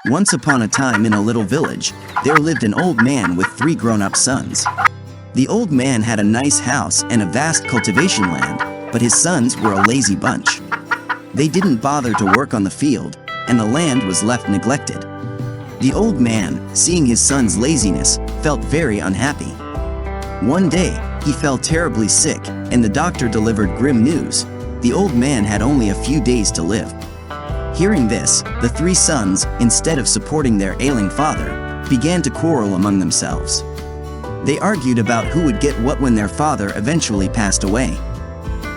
Once upon a time in a little village, there lived an old man with 3 grown-up sons. The old man had a nice house and a vast cultivation land, but his sons were a lazy bunch. They didn't bother to work on the field, and the land was left neglected. The old man, seeing his sons' laziness, felt very unhappy. One day, he fell terribly sick, and the doctor delivered grim news. The old man had only a few days to live. Hearing this, the 3 sons, instead of supporting their ailing father, began to quarrel among themselves. They argued about who would get what when their father eventually passed away.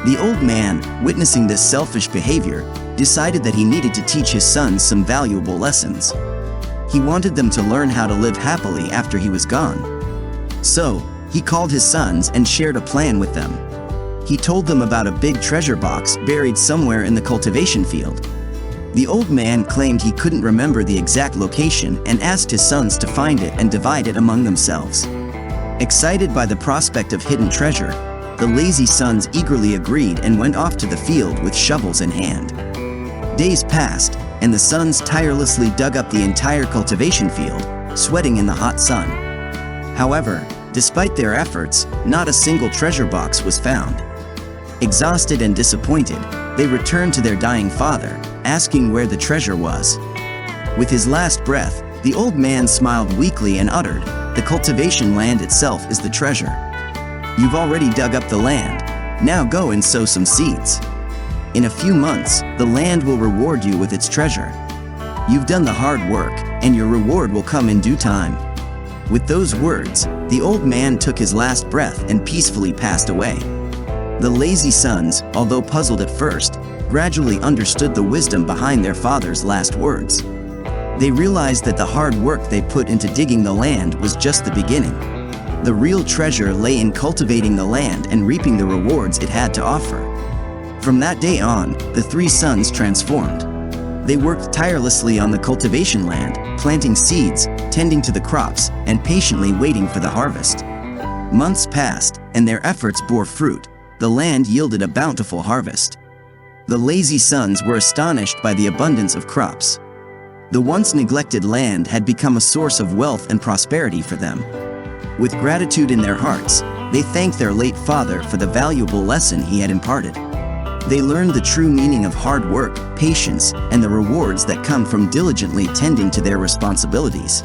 The old man, witnessing this selfish behavior, decided that he needed to teach his sons some valuable lessons. He wanted them to learn how to live happily after he was gone. So, he called his sons and shared a plan with them. He told them about a big treasure box buried somewhere in the cultivation field. The old man claimed he couldn't remember the exact location and asked his sons to find it and divide it among themselves. Excited by the prospect of hidden treasure, the lazy sons eagerly agreed and went off to the field with shovels in hand. Days passed, and the sons tirelessly dug up the entire cultivation field, sweating in the hot sun. However, despite their efforts, not a single treasure box was found. Exhausted and disappointed, they returned to their dying father, asking where the treasure was. With his last breath, the old man smiled weakly and uttered, "The cultivation land itself is the treasure. You've already dug up the land. Now go and sow some seeds. In a few months, the land will reward you with its treasure. You've done the hard work, and your reward will come in due time." With those words, the old man took his last breath and peacefully passed away. The lazy sons, although puzzled at first, gradually understood the wisdom behind their father's last words. They realized that the hard work they put into digging the land was just the beginning. The real treasure lay in cultivating the land and reaping the rewards it had to offer. From that day on, the 3 sons transformed. They worked tirelessly on the cultivation land, planting seeds, tending to the crops, and patiently waiting for the harvest. Months passed, and their efforts bore fruit. The land yielded a bountiful harvest. The lazy sons were astonished by the abundance of crops. The once neglected land had become a source of wealth and prosperity for them. With gratitude in their hearts, they thanked their late father for the valuable lesson he had imparted. They learned the true meaning of hard work, patience, and the rewards that come from diligently tending to their responsibilities.